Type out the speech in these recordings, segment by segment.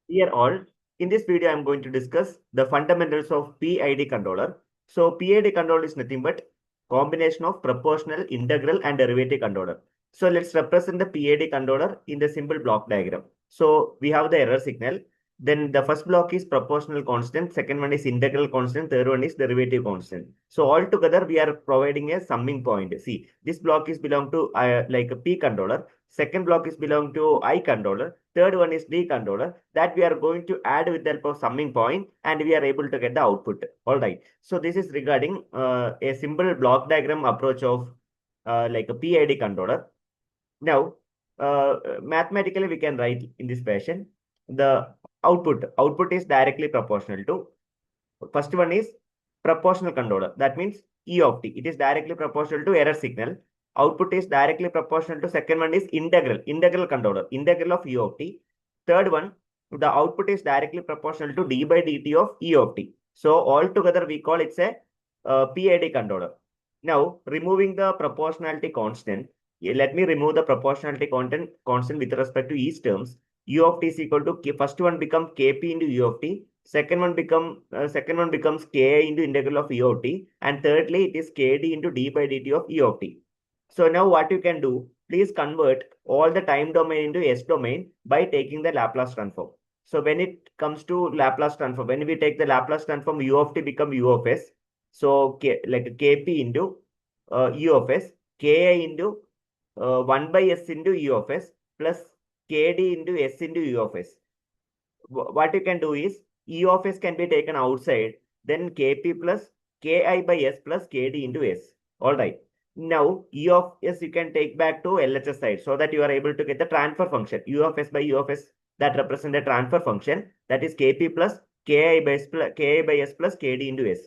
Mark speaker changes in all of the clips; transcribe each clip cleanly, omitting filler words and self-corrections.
Speaker 1: Dear all, in this video, I'm going to discuss the fundamentals of PID controller. So PID controller is nothing but combination of proportional, integral, and derivative controller. So let's represent the PID controller in the simple block diagram. So we have the error signal. Then the first block is proportional constant, second one is integral constant, third one is derivative constant. So all together we are providing a summing point. See, this block is belong to like a P controller. Second block is belong to I controller. Third one is D controller that we are going to add with the help of summing point and we are able to get the output. All right. So this is regarding a simple block diagram approach of like a PID controller. Now, mathematically we can write in this fashion. The output is directly proportional to first one is proportional controller. That means E of t. It is directly proportional to error signal. Output is directly proportional to second one is integral controller, integral of U of t. Third one, the output is directly proportional to d by dt of E of t. So altogether we call it a PID controller. Now removing the proportionality constant, let me remove the proportionality constant with respect to each terms. U of t is equal to first one become kp into U of t. Second one becomes Ki into integral of E of t, and thirdly it is Kd into d by dt of E of t. So now what you can do, please convert all the time domain into S domain by taking the Laplace transform. So when it comes to Laplace transform, when we take the Laplace transform, U of t become U of S. So like Kp into U of S, Ki into 1 by S into U of S plus Kd into S into U of S. What you can do is E of S can be taken outside, then Kp plus Ki by S plus Kd into S. All right. Now, E of S you can take back to LHS side so that you are able to get the transfer function. U of S by U of S that represent the transfer function, that is Kp plus Ki by S plus Kd into S.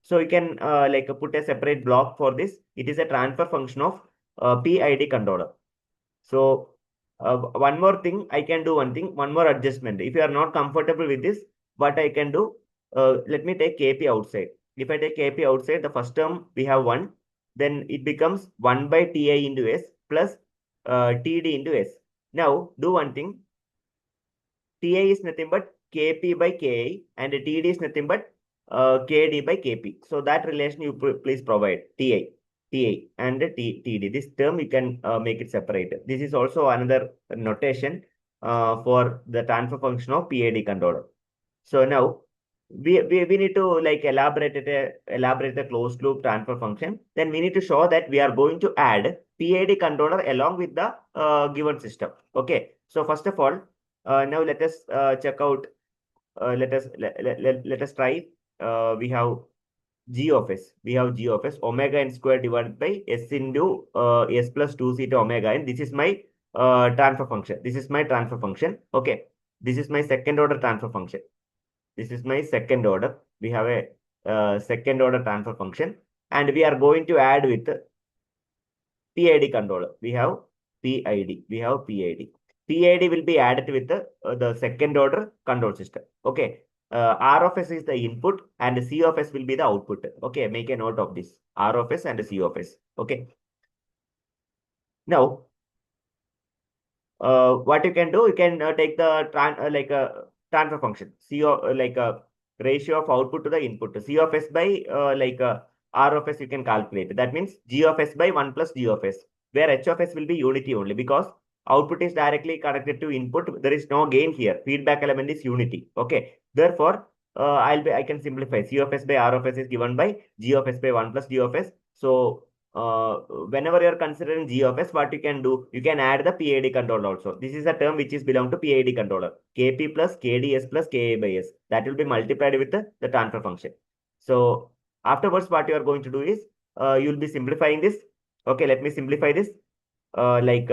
Speaker 1: So you can like put a separate block for this. It is a transfer function of PID controller. So one more thing, I can do one more adjustment. If you are not comfortable with this, what I can do, let me take Kp outside. If I take Kp outside, the first term we have 1, then it becomes 1 by Ti into S plus Td into S. Now do one thing, Ti is nothing but Kp by Ki and Td is nothing but Kd by Kp. So that relation you please provide, Ti and Td. This term you can make it separate. This is also another notation for the transfer function of PID controller. So now we need to like elaborate the closed loop transfer function. Then we need to show that we are going to add PID controller along with the given system. Okay. So first of all, now let us check out. Let us try. We have g of s. We have g of s omega n square divided by s into s plus 2 zeta omega n. This is my transfer function. This is my transfer function. Okay. This is my second order transfer function. This is my second order. We have a second order transfer function, and we are going to add with PID controller. We have PID. We have PID. PID will be added with the second order control system. Okay. R of S is the input and C of S will be the output. Okay. Make a note of this. R of S and C of S. Okay. Now, what you can do, you can take the transfer function. C of like a ratio of output to the input. C of S by R of S you can calculate. That means G of S by 1 plus G of S, where H of S will be unity only because output is directly connected to input. There is no gain here. Feedback element is unity. Okay. Therefore, I can simplify. C of S by R of S is given by G of S by 1 plus G of S. So whenever you're considering G of S, what you can do, you can add the PID controller also. This is a term which is belong to PID controller. Kp plus KdS plus Ka by S. That will be multiplied with the transfer function. So afterwards, what you are going to do is, you'll be simplifying this. Okay, let me simplify this. By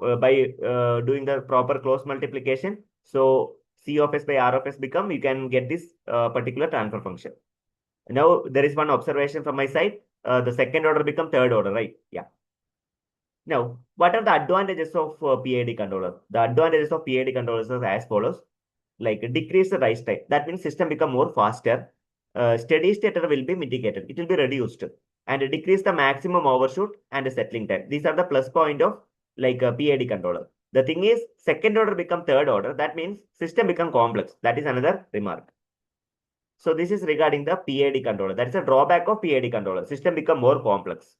Speaker 1: doing the proper cross multiplication. So C of S by R of S become, you can get this particular transfer function. Now there is one observation from my side. The second order become third order, right? Yeah. Now, what are the advantages of PID controller? The advantages of PID controllers are as follows. Like decrease the rise time. That means system become more faster. Steady state error will be mitigated. It will be reduced. And decrease the maximum overshoot and settling time. These are the plus point of like a PID controller. The thing is, second order become third order. That means system become complex. That is another remark. So this is regarding the PID controller. That is a drawback of PID controller. System become more complex.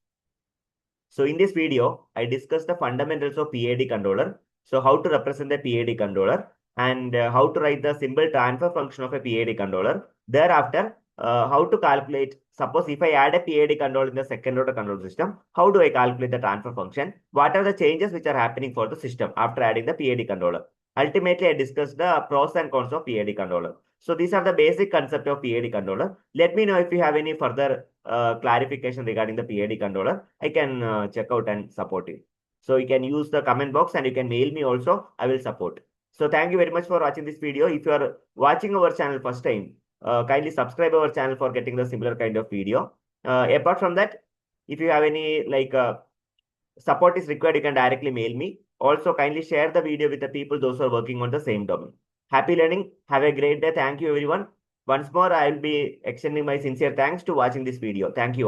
Speaker 1: So in this video, I discussed the fundamentals of PID controller. So how to represent the PID controller and how to write the symbol transfer function of a PID controller. Thereafter, how to calculate, suppose if I add a PID controller in the second order control system, how do I calculate the transfer function? What are the changes which are happening for the system after adding the PID controller? Ultimately, I discussed the pros and cons of PID controller. So these are the basic concept of PID controller. Let me know if you have any further clarification regarding the PID controller. I can check out and support you. So you can use the comment box and you can mail me also. I will support. So thank you very much for watching this video. If you are watching our channel first time, kindly subscribe our channel for getting the similar kind of video. Apart from that, if you have any support is required, you can directly mail me. Also, kindly share the video with the people, those who are working on the same domain. Happy learning. Have a great day. Thank you, everyone. Once more, I will be extending my sincere thanks to watching this video. Thank you.